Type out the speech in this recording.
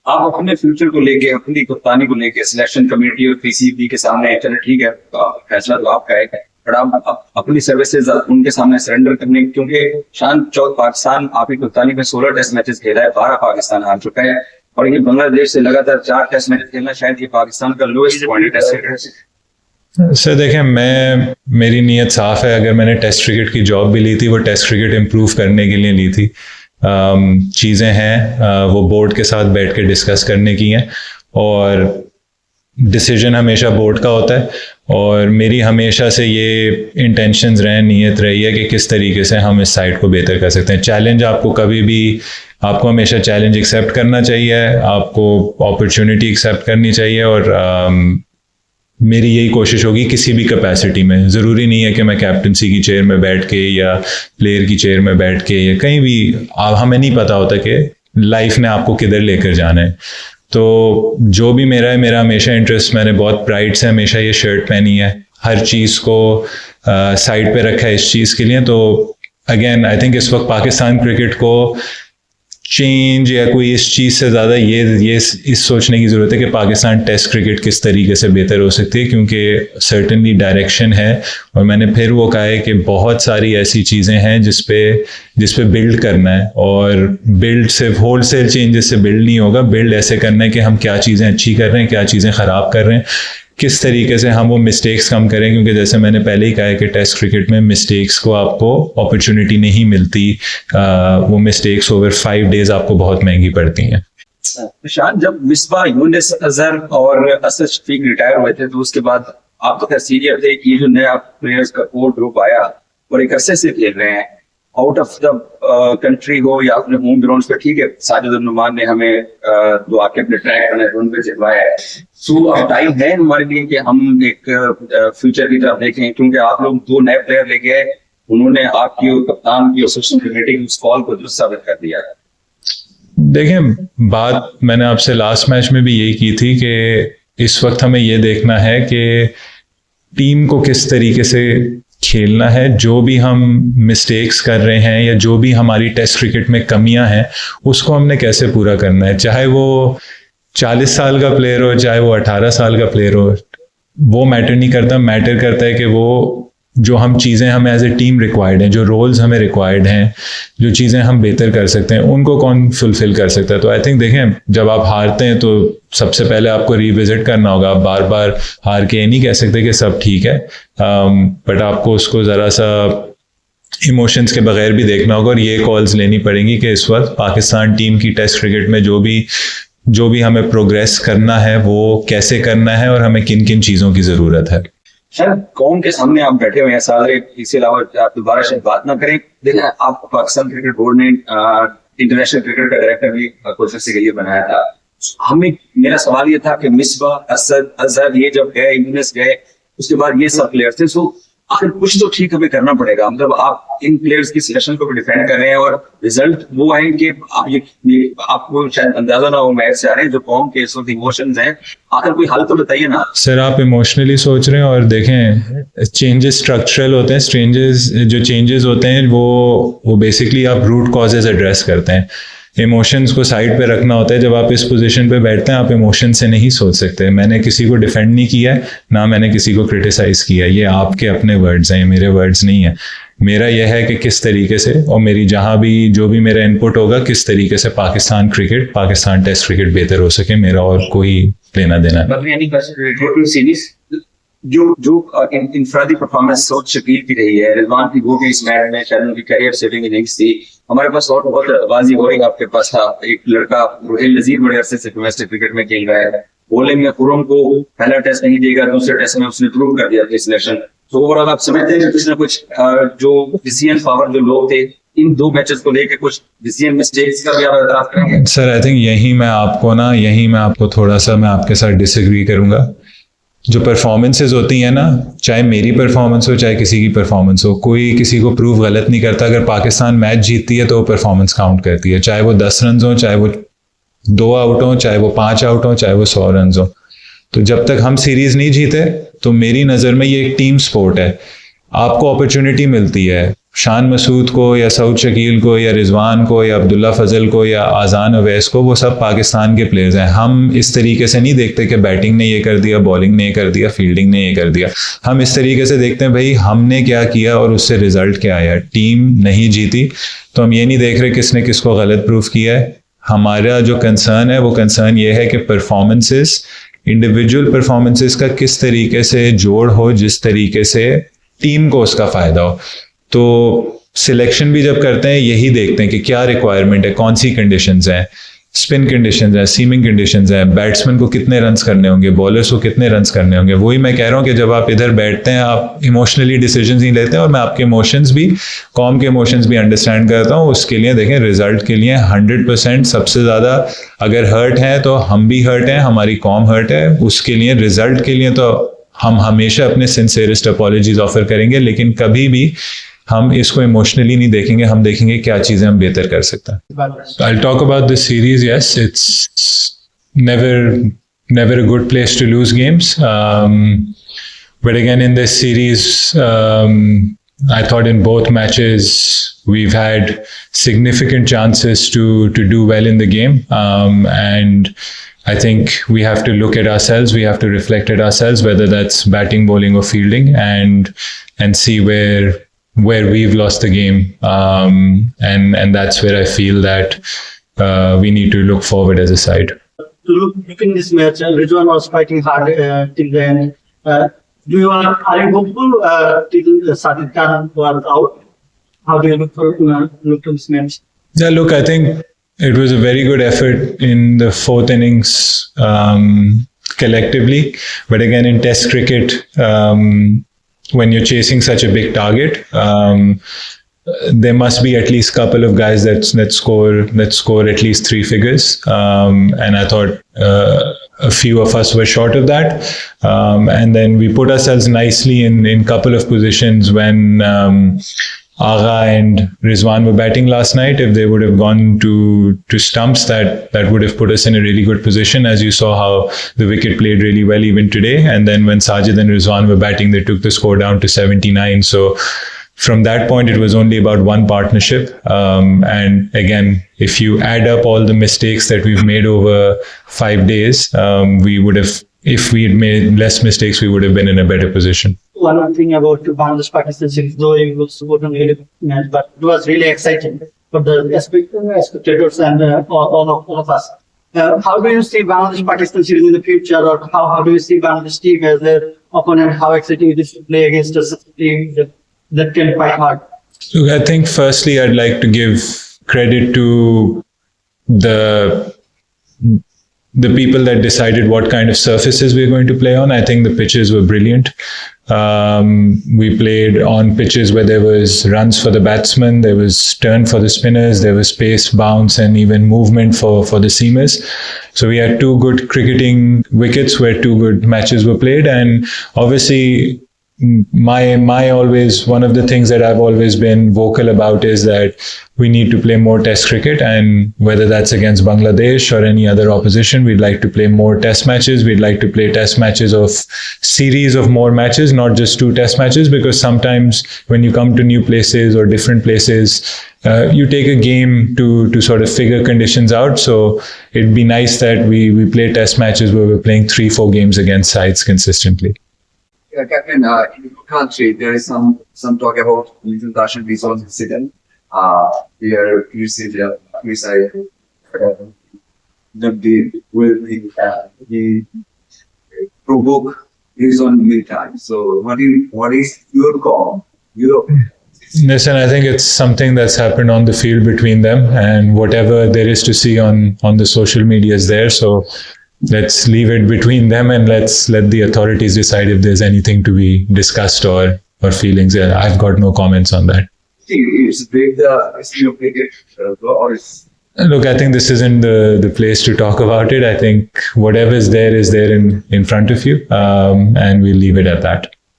आप अपने फ्यूचर को लेके, अपनी कप्तानी को लेके सिलेक्शन कमेटी और पीसीबी के सामने, चलो ठीक है फैसला तो आपका है, पर आप अपनी सर्विसेज उनके सामने सरेंडर करने, क्योंकि शान चौक पाकिस्तान आपकी कप्तानी में 16 टेस्ट मैचेस खेला है, 12 पाकिस्तान हार चुका है, और ये बांग्लादेश से लगातार 4 टेस्ट मैच खेलना शायद ये पाकिस्तान का लोएस्ट पॉइंट टेस्ट। सर देखें, मेरी नीयत साफ है। अगर मैंने टेस्ट क्रिकेट की जॉब भी ली थी, वो टेस्ट क्रिकेट इम्प्रूव करने के लिए ली थी। चीज़ें हैं वो बोर्ड के साथ बैठ के डिस्कस करने की हैं, और डिसीजन हमेशा बोर्ड का होता है। और मेरी हमेशा से ये इंटेंशंस रहे, नीयत रही है कि किस तरीके से हम इस साइट को बेहतर कर सकते हैं। चैलेंज आपको हमेशा चैलेंज एक्सेप्ट करना चाहिए, आपको अपॉर्चुनिटी एक्सेप्ट करनी चाहिए, और मेरी यही कोशिश होगी किसी भी कैपेसिटी में। ज़रूरी नहीं है कि मैं कैप्टनसी की चेयर में बैठ के या प्लेयर की चेयर में बैठ के या कहीं भी, हमें नहीं पता होता कि लाइफ ने आपको किधर लेकर जाना है। तो जो भी मेरा है, मेरा हमेशा इंटरेस्ट, मैंने बहुत प्राइड से हमेशा ये शर्ट पहनी है, हर चीज़ को साइड पे रखा है इस चीज़ के लिए। तो अगेन आई थिंक इस वक्त पाकिस्तान क्रिकेट को चेंज या कोई इस चीज़ से ज़्यादा ये इस सोचने की ज़रूरत है कि पाकिस्तान टेस्ट क्रिकेट किस तरीके से बेहतर हो सकती है, क्योंकि सर्टेनली डायरेक्शन है। और मैंने फिर वो कहा है कि बहुत सारी ऐसी चीज़ें हैं जिस पे बिल्ड करना है, और बिल्ड सिर्फ होलसेल चेंजेस से बिल्ड नहीं होगा। बिल्ड ऐसे करना है कि हम क्या चीज़ें अच्छी कर रहे हैं, क्या चीज़ें ख़राब कर रहे हैं, किस तरीके से हम वो मिस्टेक्स कम करें, क्योंकि जैसे मैंने पहले ही कहा है कि टेस्ट क्रिकेट में मिस्टेक्स को आपको अपॉर्चुनिटी नहीं मिलती। वो मिस्टेक्स ओवर 5 डेज आपको बहुत महंगी पड़ती हैं। शान, जब मिसबाह, यूनिस, अजहर और असद शफीक रिटायर हुए थे, तो उसके बाद आप तो सीनियर थे, ये जो नया प्लेयर्स का कोर ग्रुप आया और एक अरसे से खेल रहे हैं, आउट ऑफ द कंट्री हो या अपने होम ग्राउंड पे, ठीक है साजिद नुमान ने हमें जो आके अपने ट्रैक बने उन पे जितवाया है। सो अब टाइम है हमारे लिए कि हम एक फ्यूचर की तरफ देखें, क्योंकि आप लोग 2 नए प्लेयर लेके आए, उन्होंने आपकी और कप्तान की और सिलेक्शन कमेटी की उस कॉल को दुरुस्त साबित कर दिया। देखें, बात मैंने आपसे लास्ट मैच में भी यही की थी कि इस वक्त हमें ये देखना है कि टीम को किस तरीके से खेलना है। जो भी हम मिस्टेक्स कर रहे हैं या जो भी हमारी टेस्ट क्रिकेट में कमियां हैं, उसको हमने कैसे पूरा करना है। चाहे वो 40 साल का प्लेयर हो, चाहे वो 18 साल का प्लेयर हो, वो मैटर नहीं करता। मैटर करता है कि वो जो हम चीज़ें हमें एज ए टीम रिक्वायर्ड हैं, जो रोल्स हमें रिक्वायर्ड हैं, जो चीज़ें हम बेहतर कर सकते हैं, उनको कौन फुलफिल कर सकता है। तो आई थिंक देखें, जब आप हारते हैं तो सबसे पहले आपको रिविजिट करना होगा। आप बार बार हार के ये नहीं कह सकते कि सब ठीक है, बट आपको उसको ज़रा सा इमोशंस के बगैर भी देखना होगा, और ये कॉल्स लेनी पड़ेंगी कि इस वक्त पाकिस्तान टीम की टेस्ट क्रिकेट में जो भी हमें प्रोग्रेस करना है वो कैसे करना है, और हमें किन किन चीज़ों की ज़रूरत है। शायद कौन के सामने आप बैठे हुए हैं सारे, इसके अलावा आप दोबारा शायद बात ना करें। देखिए, आप पाकिस्तान क्रिकेट बोर्ड ने इंटरनेशनल क्रिकेट का डायरेक्टर भी कोशिश के लिए बनाया था। हमें, मेरा सवाल ये था कि मिसबाह, असद, अजहर ये जब गए, यूनिस गए, उसके बाद ये सब प्लेयर थे, सो आखिर कुछ तो ठीक हमें करना पड़ेगा। मतलब आप इन प्लेयर्स की सिलेक्शन को भी डिफेंड कर रहे हैं, और रिजल्ट वो है कि आपको शायद अंदाजा ना हो, मैच से आ रहे हैं, जो कौम के इस वक्त इमोशंस हैं, आखिर कोई हल तो बताइए ना। सर, आप इमोशनली सोच रहे हैं, और देखें चेंजेस स्ट्रक्चरल होते हैं। जो चेंजेस होते हैं वो बेसिकली आप रूट कॉजेज एड्रेस करते हैं। इमोशंस को साइड पे रखना होता है। जब आप इस पोजीशन पे बैठते हैं, आप इमोशन से नहीं सोच सकते। मैंने किसी को डिफेंड नहीं किया है, ना मैंने किसी को क्रिटिसाइज किया है। ये आपके अपने वर्ड्स हैं, मेरे वर्ड्स नहीं है। मेरा यह है कि किस तरीके से, और मेरी जहां भी जो भी मेरा इनपुट होगा, किस तरीके से पाकिस्तान टेस्ट क्रिकेट बेहतर हो सके, मेरा और कोई लेना देना नहीं। जो इंफरादी परफॉर्मेंस सोच शकील की रही है, रिजवान की वो भी इस मैच में शायद उनकी कैरियर सेविंग इनिंग्स थी। हमारे पास और बहुत बाजी हो रही, आपके पास था एक लड़का रुहेल नजीर, बड़े अरसे से डोमेस्टिक क्रिकेट में खेल रहा है। बॉलिंग में खुरम को पहला टेस्ट नहीं देगा, दूसरे टेस्ट में उसने प्रूव कर दिया अपनी सिलेक्शन। तो ओवरऑल आप समझते हैं कि कुछ ना कुछ जो डिसीजन पावर जो लोग थे, इन 2 मैचेस को लेकर कुछ डिसीजन मिस्टेक्स का भी आप एतराफ करेंगे? सर, आई थिंक यही मैं आपको थोड़ा सा मैं आपके साथ डिसएग्री करूंगा। जो परफॉर्मेंसेज होती हैं ना, चाहे मेरी परफॉर्मेंस हो चाहे किसी की परफॉर्मेंस हो, कोई किसी को प्रूव गलत नहीं करता। अगर पाकिस्तान मैच जीतती है तो वो परफॉर्मेंस काउंट करती है, चाहे वो 10 रन हो, चाहे वो 2 आउट हो, चाहे वो 5 आउट हो, चाहे वो 100 रन हो। तो जब तक हम सीरीज नहीं जीते, तो मेरी नज़र में ये एक टीम स्पोर्ट है। आपको अपॉर्चुनिटी मिलती है, शान मसूद को या सऊद शकील को या रिजवान को या अब्दुल्ला फजल को या आज़ान अवैस को, वो सब पाकिस्तान के प्लेयर्स हैं। हम इस तरीके से नहीं देखते कि बैटिंग ने ये कर दिया, बॉलिंग ने ये कर दिया, फील्डिंग ने ये कर दिया। हम इस तरीके से देखते हैं भाई हमने क्या किया और उससे रिजल्ट क्या आया। टीम नहीं जीती तो हम ये नहीं देख रहे किसने किसको गलत प्रूफ किया है। हमारा जो कंसर्न है वो कंसर्न ये है कि परफॉर्मेंसेस, इंडिविजुअल परफॉर्मेंसेस का किस तरीके से जोड़ हो, जिस तरीके से टीम को उसका फ़ायदा हो। तो सिलेक्शन भी जब करते हैं यही देखते हैं कि क्या रिक्वायरमेंट है, कौन सी कंडीशंस हैं, स्पिन कंडीशंस हैं, सीमिंग कंडीशंस हैं, बैट्समैन को कितने रन्स करने होंगे, बॉलर्स को कितने रन्स करने होंगे। वही मैं कह रहा हूँ कि जब आप इधर बैठते हैं आप इमोशनली डिसीजंस नहीं लेते हैं, और मैं आपके इमोशंस भी, कॉम के इमोशंस भी अंडरस्टैंड करता हूँ। उसके लिए देखें रिजल्ट के लिए 100% सबसे ज़्यादा अगर हर्ट है तो हम भी हर्ट हैं, हमारी कॉम हर्ट है। उसके लिए रिजल्ट के लिए तो हम हमेशा अपने सिंसियरेस्ट अपॉलॉजीज ऑफर करेंगे, लेकिन कभी भी हम इसको इमोशनली नहीं देखेंगे, हम देखेंगे क्या चीज़ें हम बेहतर कर सकते हैं। I'll talk about the series. Yes, it's never a good place to lose games. But again, in this series, I thought in both matches we've had significant chances to do well in the game, and I think we have to look at ourselves. We have to reflect at ourselves, whether that's batting, bowling, or fielding, and see where we've lost the game, and that's where I feel that we need to look forward as a side. Looking this match, Rizwan was fighting hard till the end. Are you hopeful till Sajid Khan was out? How do you look to this match? Yeah, look, I think it was a very good effort in the fourth innings collectively, but again in Test cricket, when you're chasing such a big target, there must be at least a couple of guys that score at least 3 figures, and I thought a few of us were short of that, and then we put ourselves nicely in couple of positions when Agha and Rizwan were batting last night. If they would have gone to stumps, that would have put us in a really good position. As you saw how the wicket played really well even today. And then when Sajid and Rizwan were batting, they took the score down to 79. So from that point, it was only about one partnership. And again, if you add up all the mistakes that we've made over 5 days, we would have, if we had made less mistakes, we would have been in a better position. One thing about Bangladesh Pakistan series, though it was a really good match, but it was really exciting for the spectators and all of us. How do you see Bangladesh Pakistan series in the future, or how do you see Bangladesh team as their opponent? How exciting it is to play against a team that can fight hard? Look, I think firstly I'd like to give credit to the people that decided what kind of surfaces we're going to play on. I think the pitches were brilliant. We played on pitches where there was runs for the batsmen, there was turn for the spinners, there was pace, bounce, and even movement for the seamers. So we had 2 good cricketing wickets where 2 good matches were played, and obviously one of the things that I've always been vocal about is that we need to play more Test cricket, and whether that's against Bangladesh or any other opposition, we'd like to play more Test matches. We'd like to play Test matches of series of more matches, not just 2 Test matches, because sometimes when you come to new places or different places, you take a game to sort of figure conditions out. So it'd be nice that we play Test matches where we're playing 3-4 games against sides consistently. Yeah, Captain, in your country, there is some talk about Little Russian resource incident. Here, you see the suicide that he provoke his own military. So, what is your call? Listen, I think it's something that's happened on the field between them, and whatever there is to see on the social media is there. So let's leave it between them, and let's let the authorities decide if there's anything to be discussed or feelings. I've got no comments on that. It's big, or it's... Look, I think this isn't the place to talk about it. I think whatever is there in front of you, and we'll leave it at that.